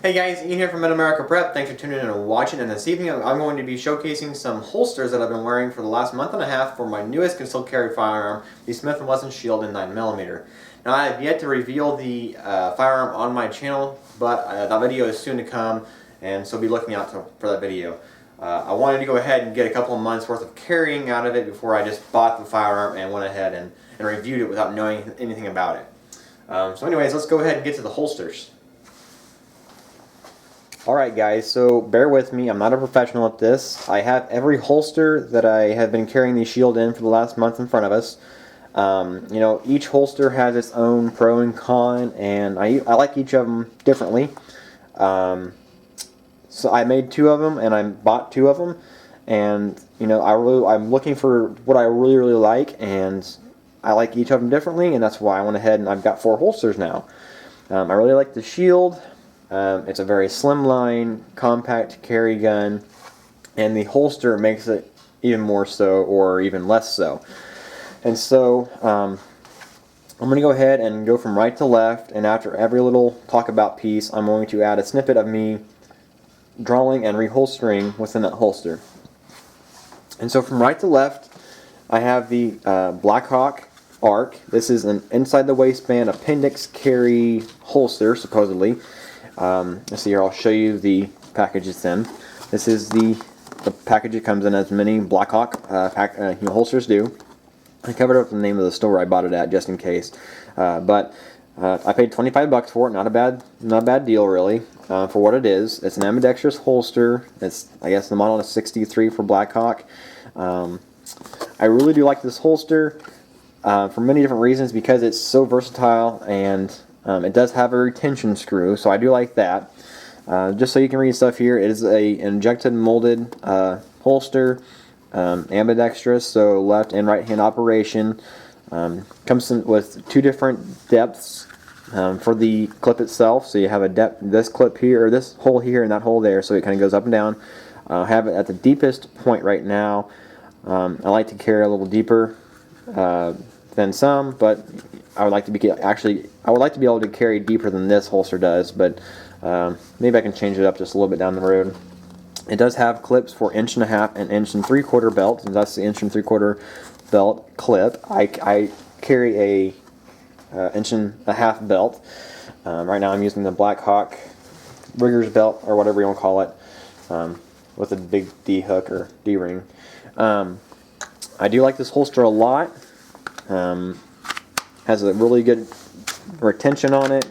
Hey guys, Ian here from Mid-America Prep. Thanks for tuning in and watching. And this evening I'm going to be showcasing some holsters that I've been wearing for the last month and a half for my newest concealed carry firearm, the Smith & Wesson Shield in 9mm. Now I have yet to reveal the firearm on my channel, but that video is soon to come, and so be looking out for that video. I wanted to go ahead and get a couple of months worth of carrying out of it before I just bought the firearm and went ahead and reviewed it without knowing anything about it. So anyways, let's go ahead and get to the holsters. Alright guys, so bear with me, I'm not a professional at this. I have every holster that I have been carrying the Shield in for the last month in front of us. You know, each holster has its own pro and con, and I like each of them differently. So I made two of them, and I bought two of them, and you know, I'm looking for what I really like, and I like each of them differently, and that's why I went ahead and I've got 4 holsters now. I really like the Shield. It's a very slimline, compact carry gun, and the holster makes it even more so, or even less so. And so I'm going to go ahead and go from right to left, and after every little talk about piece, I'm going to add a snippet of me drawing and reholstering within that holster. And so from right to left, I have the Blackhawk Arc. This is an inside the waistband appendix carry holster, supposedly. Let's see here, I'll show you the package it's in. This is the package it comes in, as many Blackhawk holsters do. I covered up the name of the store I bought it at just in case. But I paid $25 for it, not a bad deal really, for what it is. It's an ambidextrous holster. It's, I guess the model is 63 for Blackhawk. I really do like this holster for many different reasons, because it's so versatile, and it does have a retention screw, so I do like that. Just so you can read stuff here, it is a injected molded holster, ambidextrous, so left and right hand operation. Comes in with 2 different depths for the clip itself, so you have a depth, this clip here, or this hole here and that hole there, so it kind of goes up and down. I have it at the deepest point right now. I like to carry a little deeper than some, but I would like to be able to carry deeper than this holster does, but maybe I can change it up just a little bit down the road. It does have clips for 1.5 and 1.75 belts, and that's the 1.75 belt clip. I carry a 1.5 belt. Right now I'm using the Blackhawk Rigger's belt, or whatever you want to call it, with a big D hook or D ring. I do like this holster a lot. Has a really good retention on it.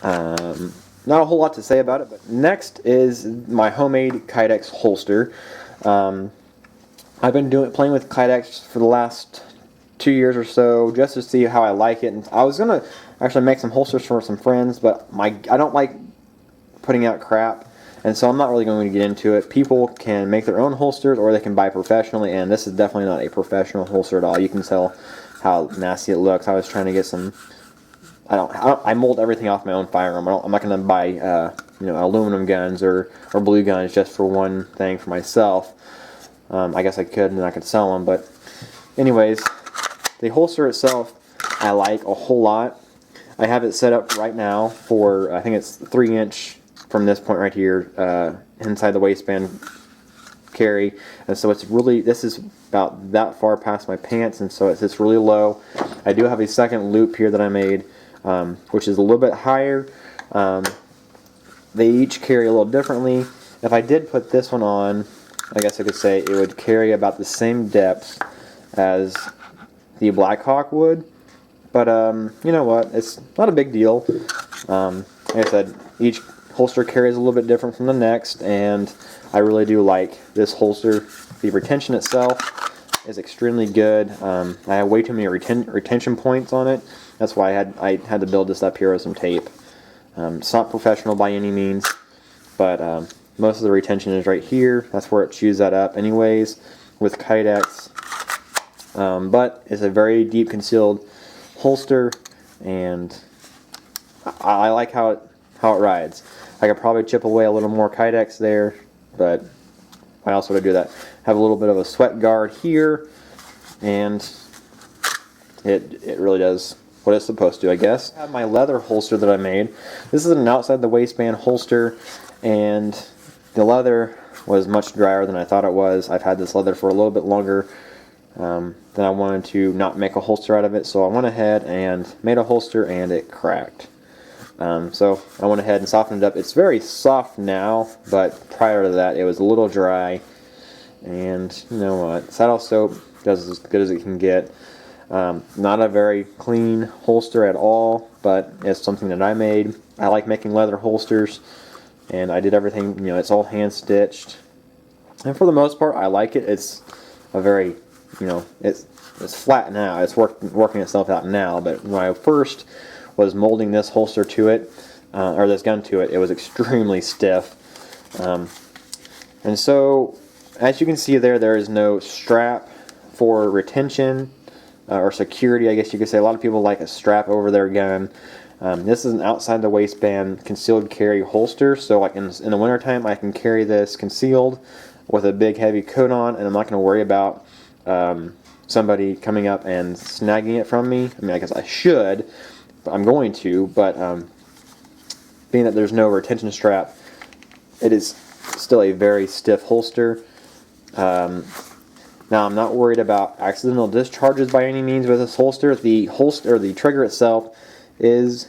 Not a whole lot to say about it, but next is my homemade Kydex holster. I've been playing with Kydex for the last 2 years or so, just to see how I like it. And I was gonna actually make some holsters for some friends, but I don't like putting out crap, and so I'm not really going to get into it. People can make their own holsters, or they can buy professionally, and this is definitely not a professional holster at all. You can tell how nasty it looks. I was trying to get some. I mold everything off my own firearm. I'm not going to buy you know, aluminum guns or blue guns just for one thing for myself. I guess I could, and I could sell them. But anyways, the holster itself I like a whole lot. I have it set up right now for, I think it's 3-inch from this point right here, inside the waistband carry, and so it's really, this is about that far past my pants, and so it's really low. I do have a second loop here that I made, which is a little bit higher. They each carry a little differently. If I did put this one on, I guess I could say it would carry about the same depth as the Blackhawk would, but you know what, it's not a big deal. Like I said, each holster carries a little bit different from the next, and I really do like this holster. The retention itself is extremely good. I have way too many retention points on it. That's why I had to build this up here with some tape. It's not professional by any means, but most of the retention is right here. That's where it chews that up anyways with Kydex. But it's a very deep concealed holster, and I like how it rides. I could probably chip away a little more Kydex there, but why else would I do that? Have a little bit of a sweat guard here, and it really does what it's supposed to, I guess. I have my leather holster that I made. This is an outside the waistband holster, and the leather was much drier than I thought it was. I've had this leather for a little bit longer than I wanted to not make a holster out of it, so I went ahead and made a holster, and it cracked. So I went ahead and softened it up. It's very soft now, but prior to that it was a little dry. And you know what? Saddle soap does as good as it can get. Not a very clean holster at all, but it's something that I made. I like making leather holsters, and I did everything, you know, it's all hand stitched. And for the most part, I like it. It's a very, you know, it's flat now. It's working itself out now, but when I first was molding this holster to it, or this gun to it, it was extremely stiff. And so, as you can see there is no strap for retention or security, I guess you could say. A lot of people like a strap over their gun. This is an outside the waistband concealed carry holster, so like in the wintertime I can carry this concealed with a big heavy coat on, and I'm not going to worry about somebody coming up and snagging it from me. I mean, I guess I should, but I'm going to, but being that there's no retention strap, it is still a very stiff holster. Now I'm not worried about accidental discharges by any means with this holster. The holster, or the trigger itself, is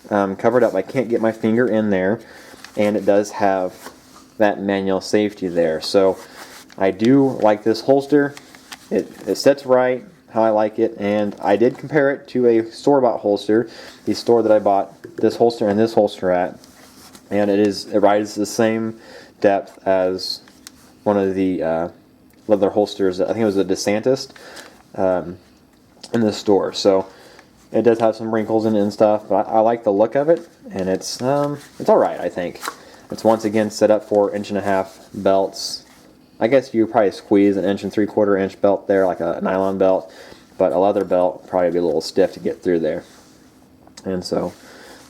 covered up. I can't get my finger in there, and it does have that manual safety there. So I do like this holster. It sits right how I like it, and I did compare it to a store-bought holster, the store that I bought this holster and this holster at, and it rides the same depth as one of the leather holsters. I think it was a DeSantis in the store. So it does have some wrinkles in it and stuff, but I like the look of it, and it's all right. I think it's once again set up for 1.5 inch belts. I guess you probably squeeze an 1 3/4 inch belt there, like a nylon belt, but a leather belt would probably be a little stiff to get through there. And so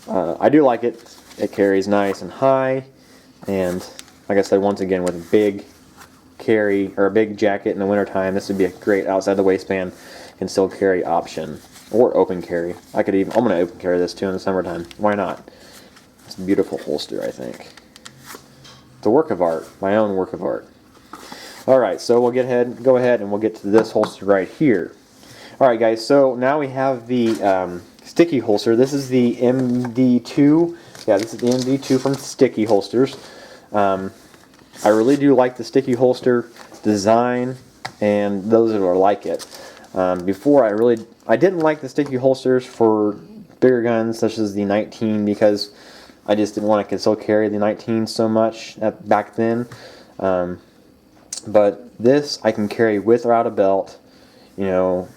I do like it. It carries nice and high, and like I said, once again, with a big carry or a big jacket in the wintertime, this would be a great outside the waistband concealed carry option, or open carry. I'm going to open carry this too in the summertime. Why not? It's a beautiful holster, I think. It's a work of art, my own work of art. Alright, so we'll go ahead and we'll get to this holster right here. Alright guys, so now we have the sticky holster. This is the MD2. Yeah, this is the MD2 from Sticky Holsters. I really do like the sticky holster design and those that are like it. Before I didn't like the sticky holsters for bigger guns such as the 19, because I just didn't want to conceal carry the 19 so much back then. But this I can carry with or out a belt, you know,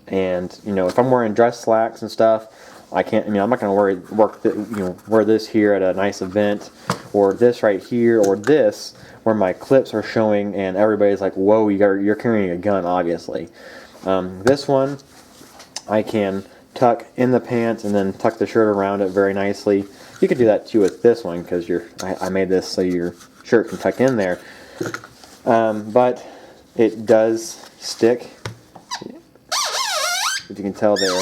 and you know, if I'm wearing dress slacks and stuff, I can't. I mean, I'm not going to wear this here at a nice event, or this right here, or this where my clips are showing, and everybody's like, "Whoa, you're carrying a gun!" Obviously, this one I can tuck in the pants and then tuck the shirt around it very nicely. You could do that too with this one, because I made this so your shirt can tuck in there. But it does stick. If you can tell there,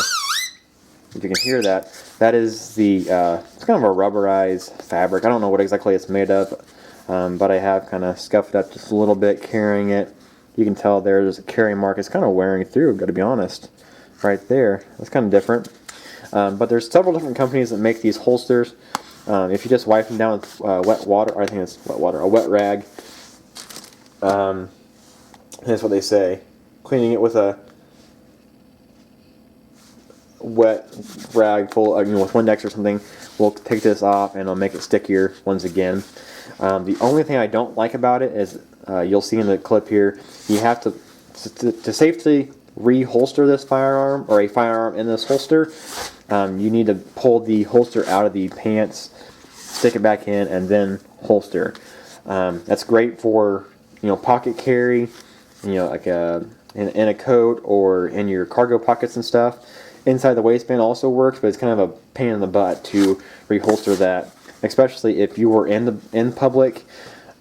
if you can hear that, that is the, it's kind of a rubberized fabric. I don't know what exactly it's made of, but I have kind of scuffed it up just a little bit carrying it. You can tell there's a carry mark. It's kind of wearing through, got to be honest. Right there. That's kind of different. But there's several different companies that make these holsters. If you just wipe them down with wet water, or I think it's wet water, a wet rag, that's what they say. Cleaning it with a wet rag full, with Windex or something, we'll take this off and it'll make it stickier once again. The only thing I don't like about it is, you'll see in the clip here, you have to safely reholster this firearm, or a firearm in this holster. You need to pull the holster out of the pants, stick it back in, and then holster. That's great for pocket carry, like in a coat or in your cargo pockets and stuff. Inside the waistband also works, but it's kind of a pain in the butt to reholster that, especially if you were in public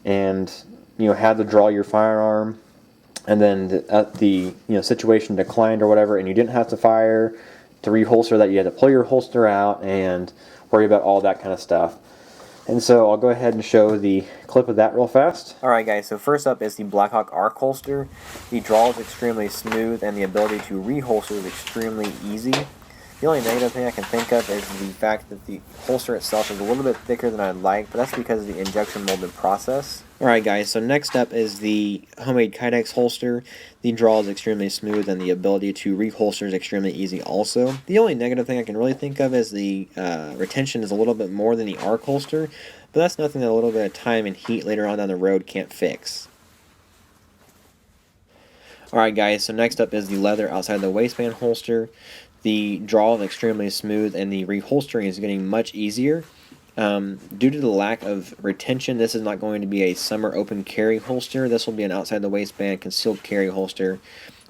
and had to draw your firearm, and then the situation declined or whatever, and you didn't have to fire. to reholster that, you had to pull your holster out and worry about all that kind of stuff. And so I'll go ahead and show the clip of that real fast. Alright guys, so first up is the Blackhawk Arc Holster. The draw is extremely smooth and the ability to reholster is extremely easy. The only negative thing I can think of is the fact that the holster itself is a little bit thicker than I'd like, but that's because of the injection molded process. Alright guys, so next up is the homemade Kydex holster. The draw is extremely smooth and the ability to reholster is extremely easy also. The only negative thing I can really think of is the retention is a little bit more than the Arc holster, but that's nothing that a little bit of time and heat later on down the road can't fix. Alright guys, so next up is the leather outside the waistband holster. The draw is extremely smooth and the reholstering is getting much easier. Due to the lack of retention, this is not going to be a summer open carry holster. This will be an outside the waistband concealed carry holster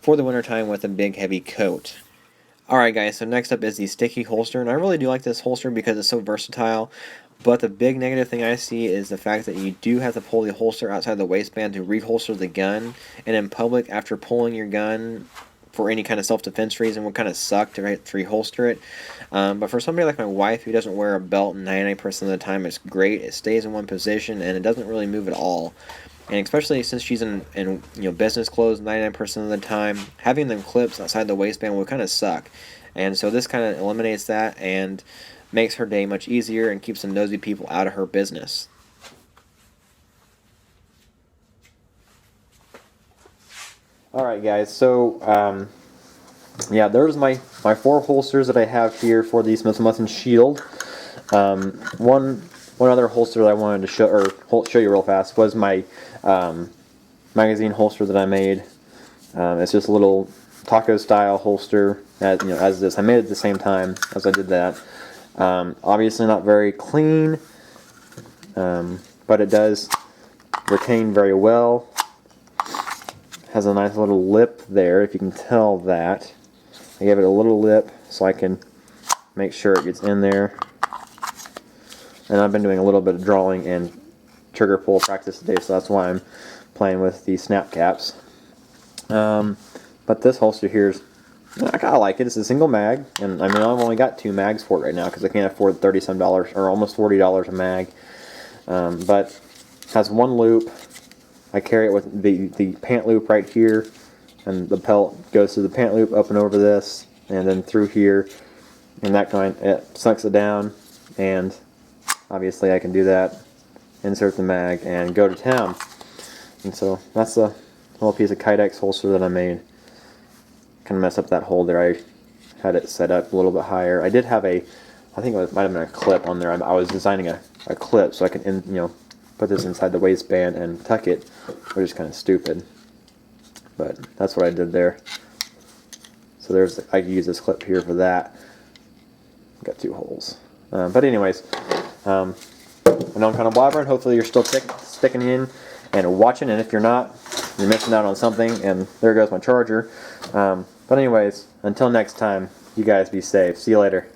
for the wintertime with a big heavy coat. Alright guys, so next up is the sticky holster, and I really do like this holster because it's so versatile. But the big negative thing I see is the fact that you do have to pull the holster outside the waistband to reholster the gun, and in public, after pulling your gun for any kind of self-defense reason, would kind of suck to reholster it. But for somebody like my wife who doesn't wear a belt 99% of the time, it's great. It stays in one position and it doesn't really move at all. And especially since she's in business clothes 99% of the time, having them clips outside the waistband would kind of suck. And so this kind of eliminates that and makes her day much easier and keeps the nosy people out of her business. Alright guys, so yeah, there's my 4 holsters that I have here for the Smith & Wesson Shield. One other holster that I wanted to show you real fast was my magazine holster that I made. It's just a little taco style holster, as this. I made it at the same time as I did that. Obviously not very clean, but it does retain very well. Has a nice little lip there, if you can tell that. I gave it a little lip so I can make sure it gets in there. And I've been doing a little bit of drawing and trigger pull practice today, so that's why I'm playing with the snap caps. But this holster here is, I kind of like it. It's a single mag, and I mean I've only got 2 mags for it right now because I can't afford $30-some or almost $40 a mag. But has one loop. I carry it with the pant loop right here, and the pelt goes through the pant loop up and over this, and then through here, and that kind it sucks it down, and obviously I can do that, insert the mag, and go to town. And so that's a little piece of Kydex holster that I made. Kind of messed up that hole there. I had it set up a little bit higher. I did have I think it might have been a clip on there. I was designing a clip so I can put this inside the waistband and tuck it, which is kind of stupid. But that's what I did there. So I could use this clip here for that. Got 2 holes. But anyways, I know I'm kind of blabbering. Hopefully you're still sticking in and watching, and if you're not, you're missing out on something, and there goes my charger. But anyways, until next time, you guys be safe. See you later.